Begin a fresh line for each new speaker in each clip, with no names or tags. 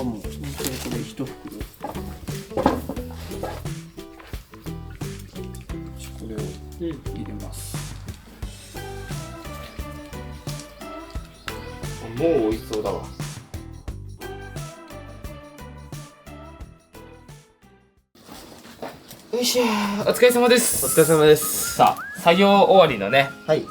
もう本当にこれ1袋これを入れます。
もう美味しそうだわ。よいしょー、お疲れ様です。
お疲れ様です。
さあ、作業終わりのね、
はい。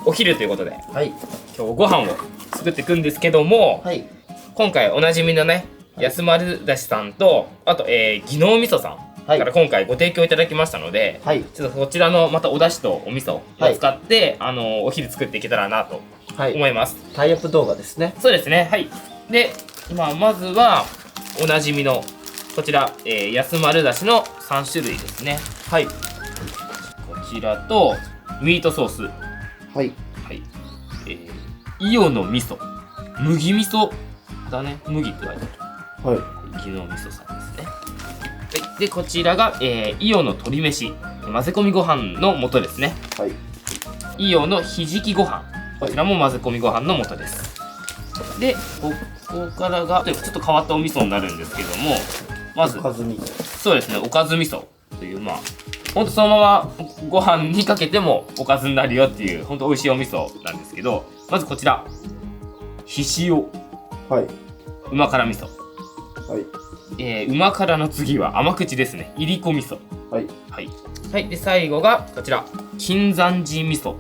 お昼ということで、
はい。
今日ご飯を作っていくんですけども、
はい。
今回おなじみのね、安丸だしさんと、あと、技能味噌さんから今回ご提供いただきましたので、
はい。
ちょっとこちらのまたお出汁とお味噌を使って、お昼作っていけたらなと思います。
タイアップ動画ですね。
そうですね。はい。で、まずはおなじみのこちら、安丸だしの3種類ですね。はい。こちらとミートソース。
はい。
はい。伊予の味噌、麦味噌だね。麦って書いてある。
はい。
技能味噌さんですね。はい。で、こちらが、伊予の鶏飯、混ぜ込みご飯の素ですね。
はい。
伊予のひじきご飯、こちらも混ぜ込みご飯の素です。で、ここからがちょっと変わったお味噌になるんですけども、まず
おかず味噌。
そうですね、おかず味噌という、ほんとそのままご飯にかけてもおかずになるよっていう、ほんと美味しいお味噌なんですけど、まずこちら、ひしお、
はい。
うま辛味噌。
はい。
うま辛の次は甘口ですね、いりこ味噌。
はい。
はい。はい。で、最後がこちら、金山寺味噌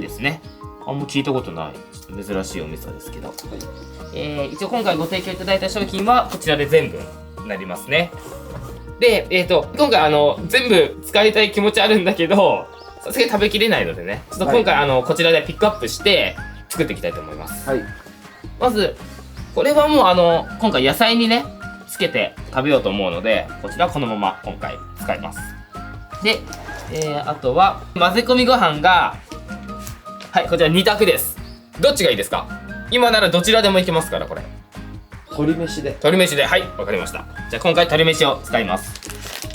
ですね。あんま聞いたことない、ちょっと珍しいお味噌ですけど。はい。一応今回ご提供いただいた商品はこちらで全部になりますね。で、今回全部使いたい気持ちあるんだけど、さすがに食べきれないのでね、ちょっと今回こちらでピックアップして作っていきたいと思います。はい。まず、これはもう今回野菜にね、つけて食べようと思うので、こちらはこのまま今回使います。で、あとは混ぜ込みご飯が、はい、こちら2択です。どっちがいいですか？今ならどちらでもいけますから、これ。
鶏飯で。
鶏飯で、はい、わかりました。じゃあ今回鶏飯を使います。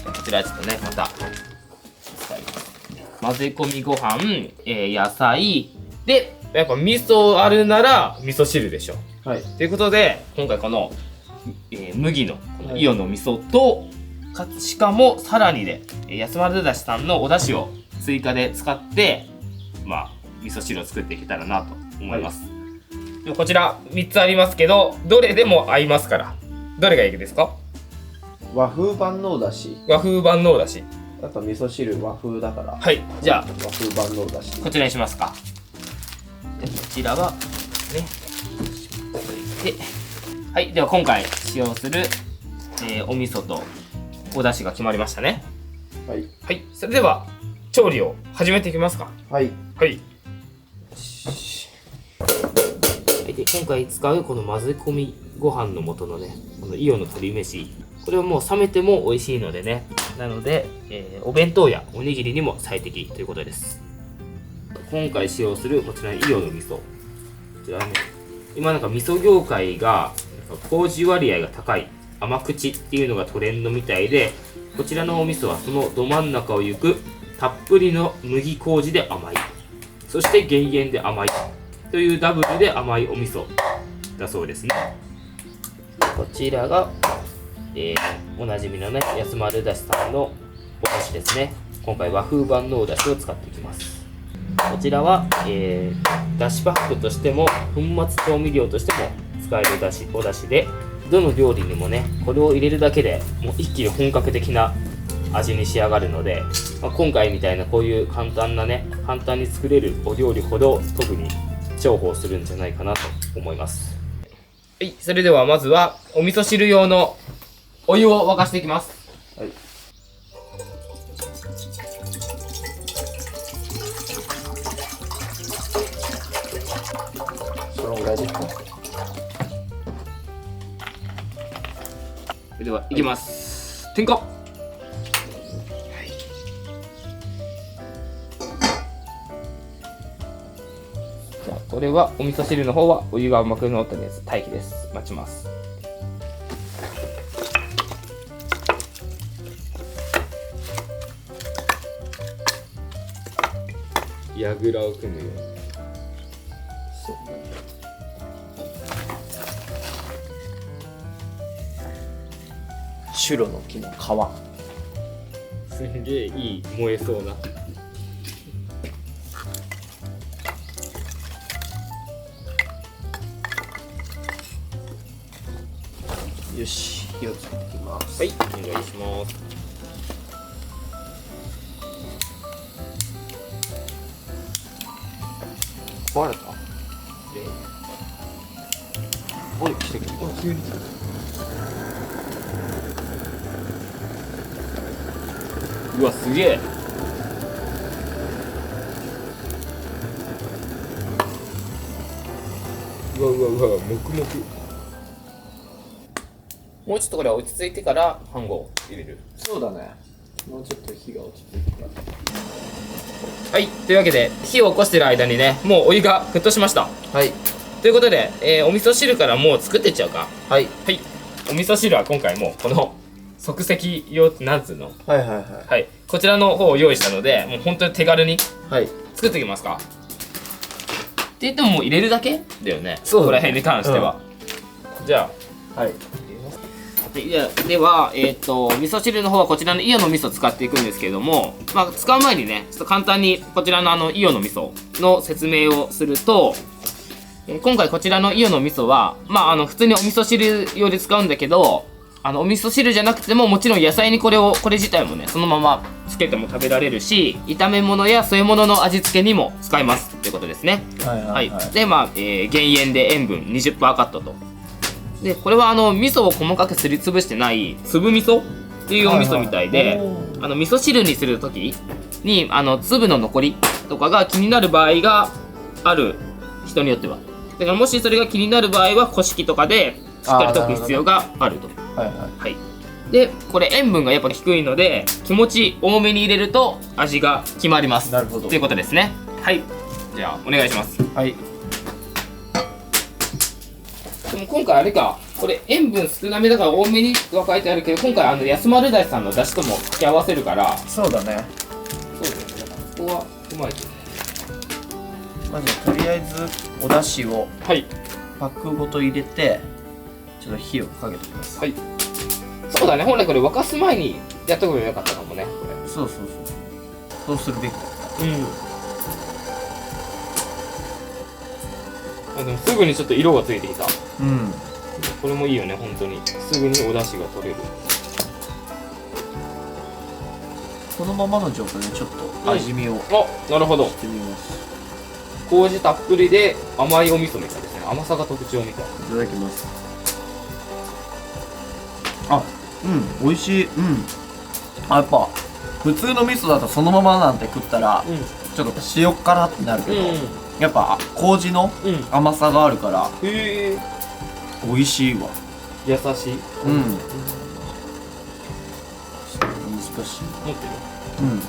こちらちょっとね、また使います。混ぜ込みご飯、野菜で、やっぱ味噌あるなら味噌汁でしょ。はい。ということで今回この、麦のこの伊予の味噌と、しかもさらにで、安丸だしさんのお出汁を追加で使って、味噌汁を作っていけたらなと思います。はい、こちら3つありますけど、どれでも合いますから、どれがいいですか？
和風万能だし。
和風万能だし。
やっぱ味噌汁和風だから。
はい、じゃあ
和風万能だし。
こちらにしますか。でこちらはね、で、はい、では今回使用する、お味噌とお出汁が決まりましたね。はい。はい、それでは調理を始めていきますか。はい。はい。で今回使うこの混ぜ込みご飯の素のね、この伊予の鶏飯、これはもう冷めても美味しいのでね、なので、お弁当やおにぎりにも最適ということです。今回使用するこちらの伊予の味噌、こちらね、今なんか味噌業界が麹割合が高い甘口っていうのがトレンドみたいで、こちらのお味噌はそのど真ん中を行くたっぷりの麦麹で甘い、そして減塩で甘いというダブルで甘いお味噌だそうですね。こちらが、おなじみのね、安丸だしさんのお出汁ですね。今回和風万能だしを使っていきます。こちらは、だしパックとしても粉末調味料としても使えるお出汁で、どの料理にもね、これを入れるだけでもう一気に本格的な味に仕上がるので、今回みたいなこういう簡単に作れるお料理ほど特に重宝するんじゃないかなと思います。はい、それではまずはお味噌汁用のお湯を沸かしていきます。はい。
そのぐらいですか。
それではいきます。点火。これはお味噌汁の方はお湯がうまくのったです。待機です。待ちます。やぐらを組むように。そう。
シュロの木の皮。
すんげえいい燃えそうな。
よし、火をつけていきます。
はい、お願いします。
壊れた？
おい、来てくれ。
急に。
うわ、すげえ。うわうわうわ、黙々。もうちょっとこれ落ち着いてから飯盒入れる。
そうだね。もうちょっと火が落ち着いてから。
はい、というわけで火を起こしてる間にね、もうお湯が沸騰しました。
はい。
ということで、お味噌汁からもう作ってっちゃうか。
はい。
はい、お味噌汁は今回もうこの即席用なんつうの、
はいはいはい。
はい、こちらの方を用意したので、もう本当に手軽に
はい。
作っていきますか。って言ってももう入れるだけだよね。
そうだね
ここら辺に関しては。じゃあ
はい。
では、味噌汁の方はこちらの伊予の味噌を使っていくんですけれども、まあ、使う前にね、ちょっと簡単にこちらの伊予の味噌の説明をすると、今回こちらの伊予の味噌は、まあ、普通にお味噌汁用で使うんだけど、お味噌汁じゃなくてももちろん野菜にこれ自体もね、そのままつけても食べられるし、炒め物や添え物の味付けにも使えますということですね。
はいはいはい。
で、まあ、減塩で塩分 20% カットと。で、これは味噌を細かくすりつぶしてない粒味噌っていうお味噌みたいで、味噌汁にするときに粒の残りとかが気になる場合がある人によっては、だからもしそれが気になる場合は、こし器とかでしっかり溶く必要があると。
はいはい。
はい。で、これ塩分がやっぱり低いので、気持ち多めに入れると味が決まります。
なるほど
ということですね。はい。じゃあお願いします。
はい。
でも今回あれか、これ塩分少なめだから多めには書いてあるけど、今回安丸大さんの出汁とも付き合わせるから、
そうだね。
そうだよね。だからそこは踏まえてね。
まずとりあえずお出汁を
はい。
パックごと入れて、ちょっと火をかけてください。
はい。そうだね。本来これ沸かす前にやっとくばよかったかもね。これ。
そうそうそう。そうするべきだ。
あ、でもすぐにちょっと色がついてきた。
うん。
これもいいよね、本当に。すぐにお出汁が取れる。
このままの状態でちょっと味見を
あ、なるほど。
してみます。
麹たっぷりで甘いお味噌みたいですね。甘さが特徴みたい。
いただきます。あ、うん、美味しい。うん。あ、やっぱ普通の味噌だとそのままなんて食ったら、ちょっと塩辛ってなるけど、やっぱ麹の甘さがあるから
へえ。
美味しいわ。
優しい。
うん。難しい。
持ってる。
うん。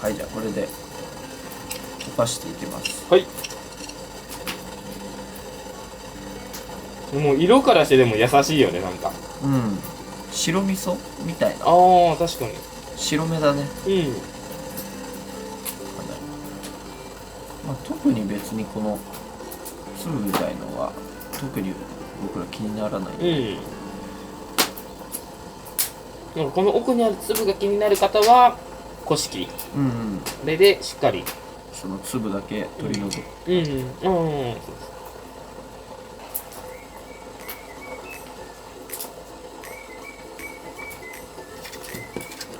はい、じゃあこれで溶かしていきます。
はい。もう色からしてでも優しいよね、なんか。
うん。白味噌みたいな。
ああ、確かに。
白目だね。
うん。
まあ、特に別にこの粒みたいのは特に僕ら気にならない。
なんかこの奥にある粒が気になる方はこし器。
うんうん。
これでしっかり。
その粒だけ取り除く。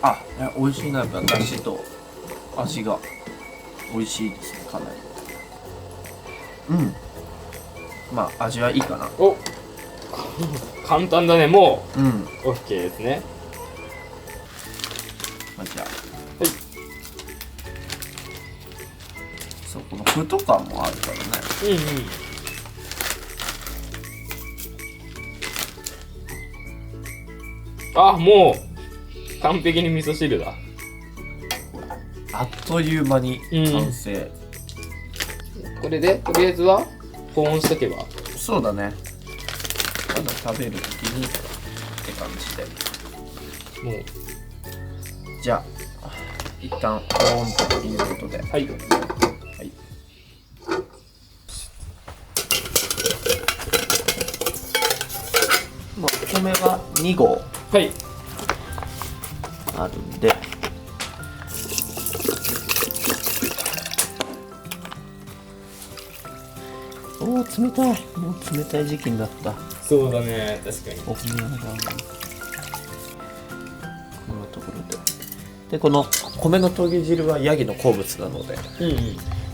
あ、いや、美味しいな。やっぱだしと味が美味しいですね、かなり。うん。まあ味はいいかな。
お簡単だね、も
うん。
う OK ですね。
まあ、じゃあ。
はい。
そう、この麩とかもあるからね。
あ、もう完璧に味噌汁だ。
あっという間に完成。
これでとりあえずは保温しとけば。
そうだね。まだ食べるときにって感じで。
もう
じゃあ一旦保温ということで。
はい。
米は2合
はい
あるんで、おー冷たい。もう冷たい時期になった。
そうだね、確かに。
お米がこんなところで。で、この米のとぎ汁はヤギの好物なので、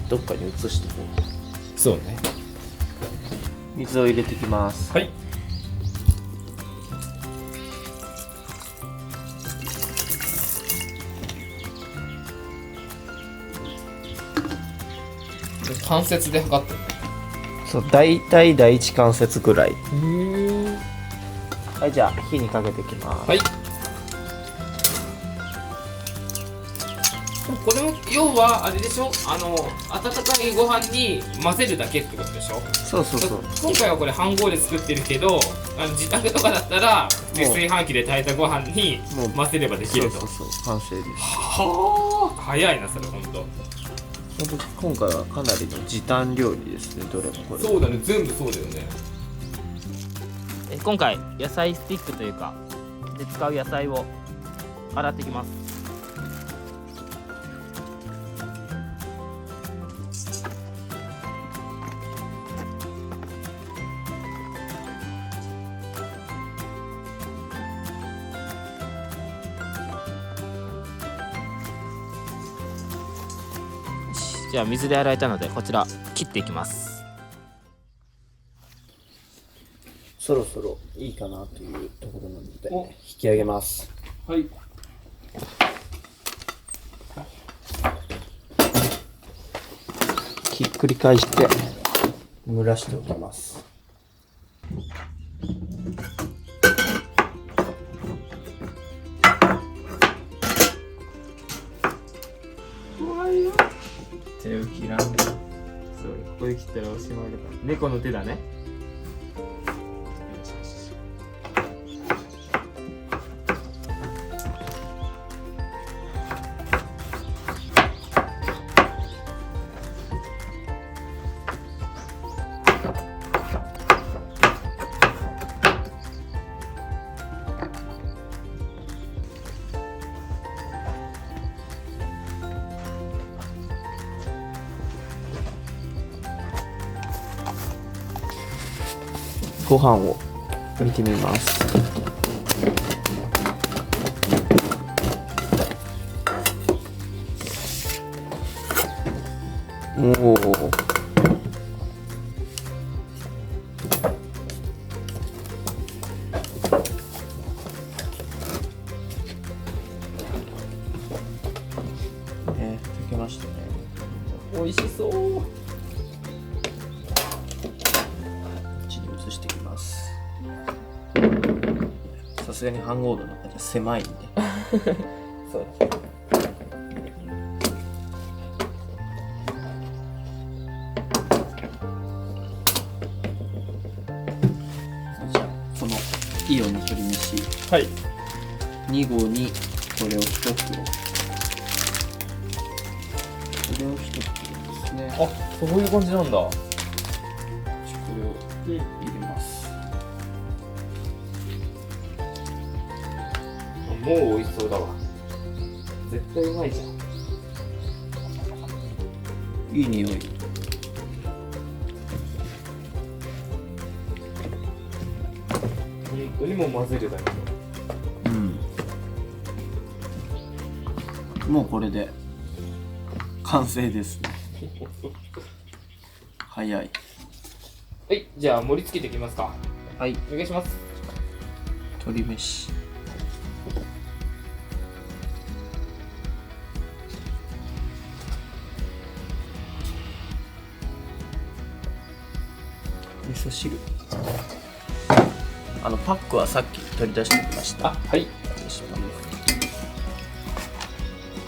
どっかに移してこう。
そうね。
水を入れてきます。
はい。関節で測ってるね。
そう、大体第一関節ぐらい。
へ。
はい、じゃあ火にかけていきます。
はい。これも要はあれでしょ、温かいご飯に混ぜるだけってことでしょ。
そうそうそう。
今回はこれ飯盒で作ってるけど、自宅とかだったら炊飯器で炊いたご飯に混ぜればできると。
そうそうそう、完成です。
はあ、早いなそれ。ほんと
今回はかなりの時短料理ですね、どれもこれ。
そうだね、全部そうだよね。今回野菜スティックというかで使う野菜を洗っていきます。じゃあ水で洗えたのでこちら切っていきます。
そろそろいいかなというところなので引き上げます。
はい。
ひっくり返して蒸らしておきます。
手を切らんで。そう、ここで切ったらおしまいだから。猫の手だね。
ご飯を見てみます。おお。炊けましたね。
美味しそう。
移していきます。さすがに飯盒の中じゃ狭いんで
そう
じゃあこのイオンの鶏飯、
はい、
2合にこれを1袋、これを1袋ですね。
あ、そういう感じなんだ。
これを入れます。
もう美味しそうだわ。絶対うまいじゃん。
いい匂い。
本当にもう混ぜるだけ。
もうこれで完成ですね。早い。
はい、じゃあ盛り付けていきますか。
はい、
お願いします。
鶏飯。味噌汁。パックはさっき取り出してきました。
あ、はい。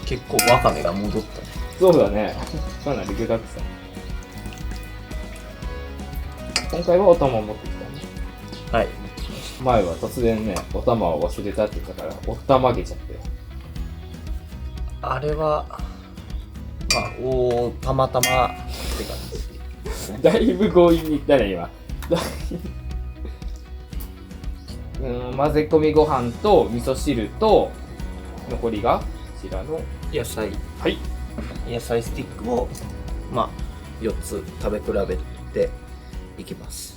結構わかめが戻ったね。
そうだね。かなり具だくさん。今回はお玉を持ってきたね。
はい。
前は突然ね、お玉を忘れたって言ったから、お玉げちゃって。
あれは、たまたまって感じ。
だいぶ強引に言ったね、今。混ぜ込みご飯と味噌汁と、残りがこちらの
野菜
はい
野菜スティックをまあ4つ食べ比べていきます。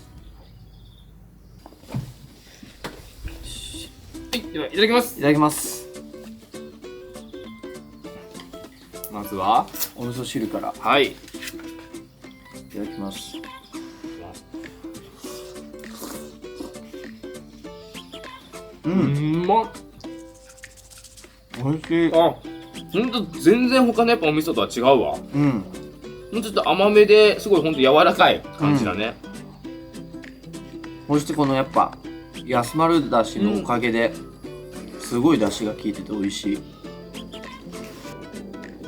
ではいただきます。
いただきます。
まずは
お味噌汁から
はい
いただきます。
うまっ。
美味しい。
あ、ほんと全然他のやっぱお味噌とは違うわ。
うん。
もうちょっと甘めですごいほんと柔らかい感じだね。
そしてこのやっぱ安丸だしのおかげですごいだしが効いてて美味しい。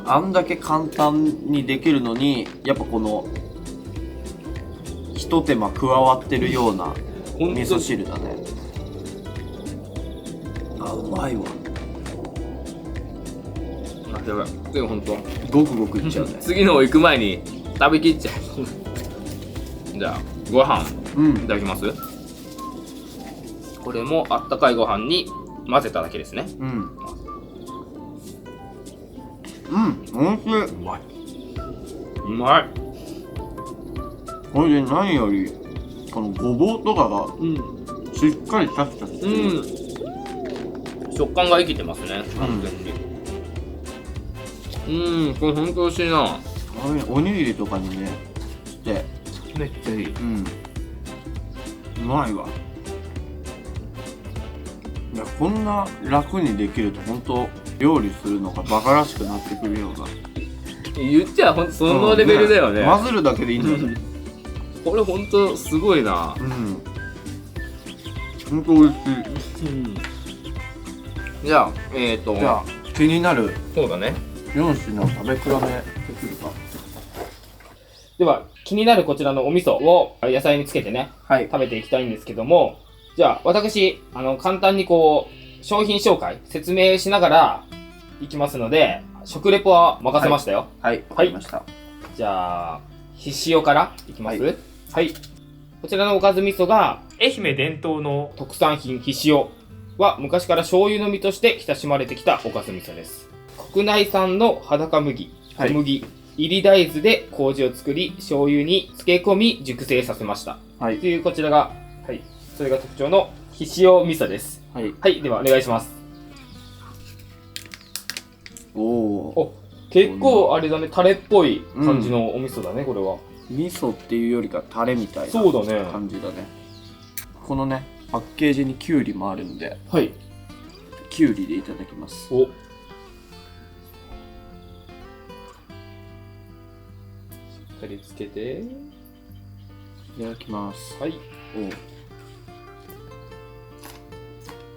あんだけ簡単にできるのにやっぱこのひと手間加わってるような
ほんと
味噌汁だね。あ、うまいわ。
あ、やばい。でもほんと
ごくごくいっちゃうね。
次の行く前に食べきっちゃう。じゃあご飯
うん
いただきます。これもあったかいご飯に混ぜただけですね。
うんうん、美味しい。
うまい。うまい。
これで何よりこのごぼうとかが
うん。
しっかりシャキシャキしてる。
うん。食感が生きてますね。完全に。これほんと美味しいな。
おにぎりとかにねして
めっちゃいい。
うん、うまいわ。いや、こんな楽にできると本当料理するのがバカらしくなってくるような。
言っちゃほんとそのレベルだよね。
混ぜるだけでいいんだね。
これほんとすごいな。
うん。本当美味しい。
じゃあ
じゃあ気になる
そうだね。
4品を食べ比べできるか。
では気になるこちらのお味噌を野菜につけてね、
はい。
食べていきたいんですけども、じゃあ私簡単にこう商品紹介説明しながらいきますので、食レポは任せましたよ。
はい。わかりました。
じゃあひしおからいきます
は
はい、こちらのおかず味噌が愛媛伝統の特産品ひしおは昔から醤油のみとして親しまれてきたおかず味噌です。国内産の裸麦、
はい
小麦、入り大豆で麹を作り醤油に漬け込み熟成させました。
はい
というこちらが、はい、それが特徴のひしお味噌です。
はい。
はい、ではお願いします。
おお。
お、結構あれだね、タレっぽい感じのお味噌だね、これは。
味噌っていうよりかタレみたいな
そうだね。
感じだね。このねパッケージにきゅうりもあるんで、
はい。
きゅうりでいただきます。
お。しっかりつけて。
いただきます。
はい。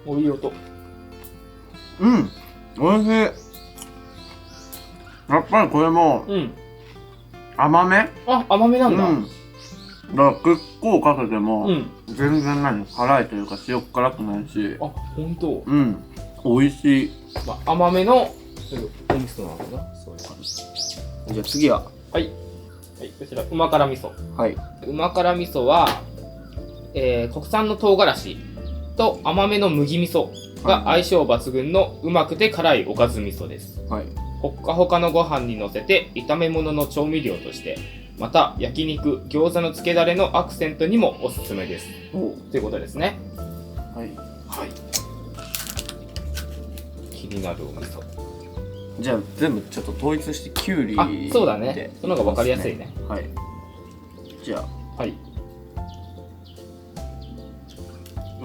お
お、いい音。
うん、おいしい。やっぱりこれも
うん。
甘め。
あ、甘めなんだ。
うん。だから結構かけても、
うん。
全然辛いというか塩辛くないし、
あ、ほんと。
うん、美味しい。
まあ、甘めのお味噌なのかな。そういう感じ。
じゃあ次は、
はい。はい、こちら、旨辛味噌。
はい。
旨辛味噌は、国産の唐辛子と甘めの麦味噌が相性抜群のうまくて辛いおかず味噌です。
はい。
ほっかほかのご飯にのせて炒め物の調味料として、また焼肉、餃子の漬けだれのアクセントにもおすすめです。ということですね。
はい。
はい。気になるお味噌。
じゃあ全部ちょっと統一してきゅうりで、
あ、そうだね。その方が分かりやすいね。
はい。じゃあ
はい。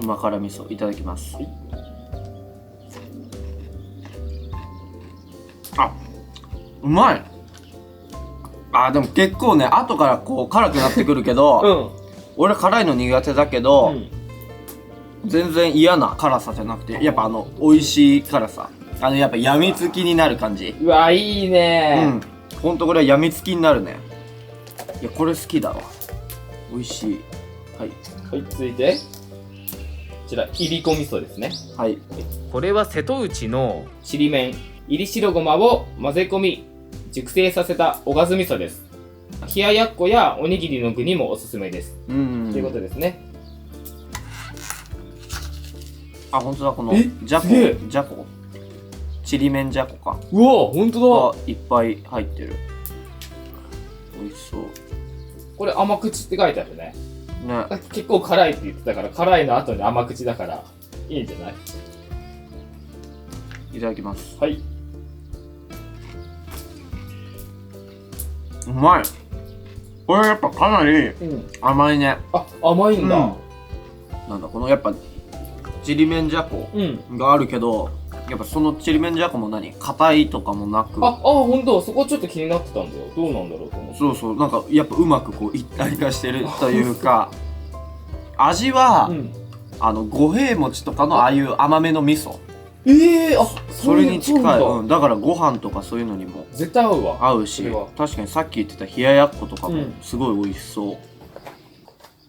旨辛味噌いただきます。
はい。
あ、うまい。あ、でも結構ね後からこう辛くなってくるけど、俺辛いの苦手だけど、全然嫌な辛さじゃなくて、やっぱ美味しい辛さ、やっぱやみつきになる感じ。
うわ、いいね。
ほんとこれやみつきになるね。いや、これ好きだわ。美味しい。はい。
はい、続いてこちらいりこ味噌ですね。
はい。
これは瀬戸内のちりめん、いり白ごまを混ぜ込み熟成させたおかず味噌です。冷ややっこやおにぎりの具にもおすすめです。ということですね。
あ、ほんとだ、この
え
じゃこ
すげえ
じゃこちりめんじゃこか
うわほんと
がいっぱい入ってる。美味しそう
これ甘口って書いてあるね。
ね。
結構辛いって言ってたから、辛いの後に甘口だからいいんじゃない？
いただきます。
はい。
うまい。これやっぱかなり甘いね。
あ、甘いんだ。
なんだこのやっぱちりめんじゃこがあるけど、やっぱそのちりめんじゃこも硬いとかもなく、
ほんと、そこちょっと気になってたんだよ。どうなんだろうと思って。
そうそう、なんかやっぱうまくこう一体化してるというか味は、五平餅とかのああいう甘めの味噌、それに近い。だからご飯とかそういうのにも
絶対合うわ。
合うし、確かにさっき言ってた冷ややっことかもすごい美味しそう。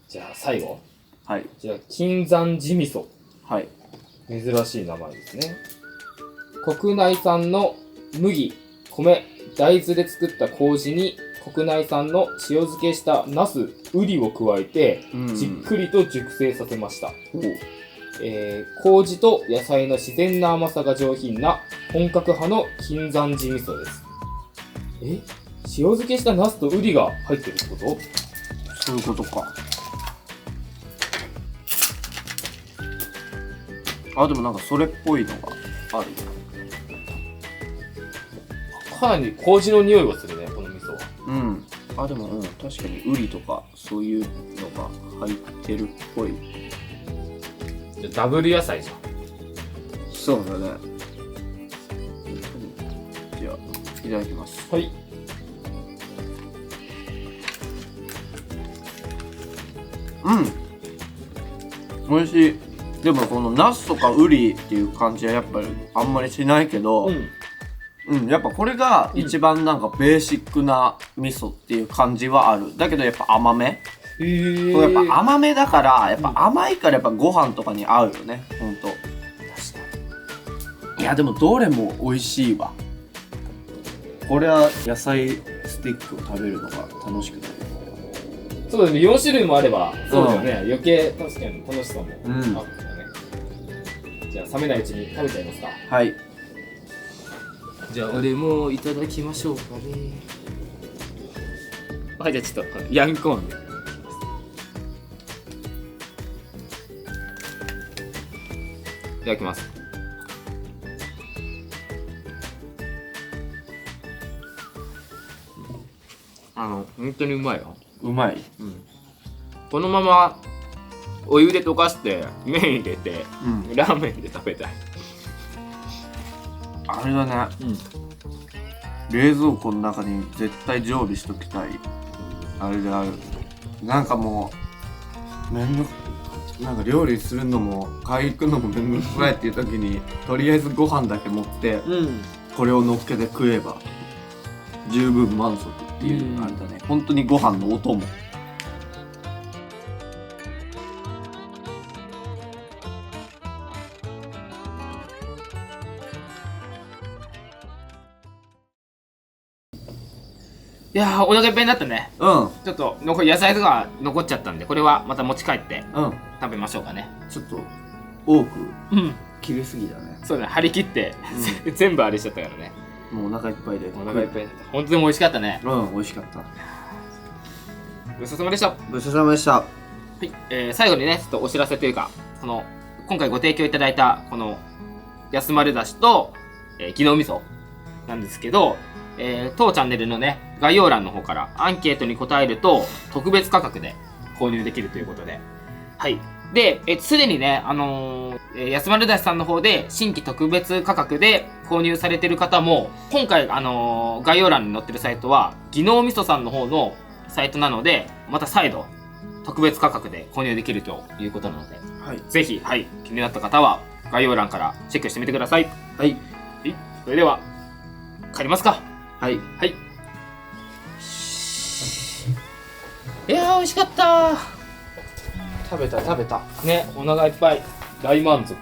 じゃあ最後。
はい。
じゃあ金山寺味噌。
はい。
珍しい名前ですね。国内産の麦、米、大豆で作った麹に国内産の塩漬けしたナス、ウリを加えてじっくりと熟成させました。麹と野菜の自然な甘さが上品な本格派の金山寺味噌です。塩漬けしたナスとウリが入ってるってこと？
そういうことか。あ、でもなんかそれっぽいのがある。
かなり麹の匂いがするね、この味噌は。
あ、でも確かにウリとかそういうのが入ってるっぽい。
ダブル野菜じゃん。
そうだね。じゃあいただきます。
はい。
美味しい。でもこのナスとかウリっていう感じはやっぱりあんまりしないけど、やっぱこれが一番なんかベーシックな味噌っていう感じはある。だけどやっぱ甘め。やっぱ甘めだから、やっぱ甘いからやっぱご飯とかに合うよね、ほんと。確かに。いやでもどれも美味しいわ。これは野菜スティックを食べるのが楽しくなる。
そうだね、4種類もあれば、そうだよね、余計確かに楽しさもアップだね。じゃあ冷めないうちに食べちゃいますか。
はい。
じゃあ俺もいただきましょうかね。はい、じゃあちょっとヤンコーンで。いただきます。本当にうまいよ。
うまい。
このままお湯で溶かして麺入れて、ラーメンで食べたい。
あれだね。冷蔵庫の中に絶対常備しときたい。あれである。なんかもうなんか料理するのも買い行くのもめんどくさいっていう時にとりあえずご飯だけ持って、これを乗っけて食えば十分満足っていうあれだね。本当にご飯のお供。
いやー、お腹いっぱいになったね。ちょっと残り野菜とか残っちゃったんで、これはまた持ち帰って食べましょうかね。
ちょっと多く切りすぎだね。
そうね、張り切って全部あれしちゃったからね。
もうお腹いっぱいで。
お腹いっぱいだった。本当に美味しかったね。
美味しかった。
ごちそうさまでした。
ごちそうさまでした。
はい、最後にね、ちょっとお知らせというか、今回ご提供いただいたこの安丸だしと技能味噌なんですけど、当チャンネルのね概要欄の方からアンケートに答えると特別価格で購入できるということで、はい。で、すでにね、安丸だしさんの方で新規特別価格で購入されてる方も、今回概要欄に載ってるサイトは技能味噌さんの方のサイトなので、また再度特別価格で購入できるということなので、ぜひ、気になった方は概要欄からチェックしてみてください。はい。それでは帰りますか。はい。いやー、美味しかったー。食べた。ね、お腹いっぱい。大満足。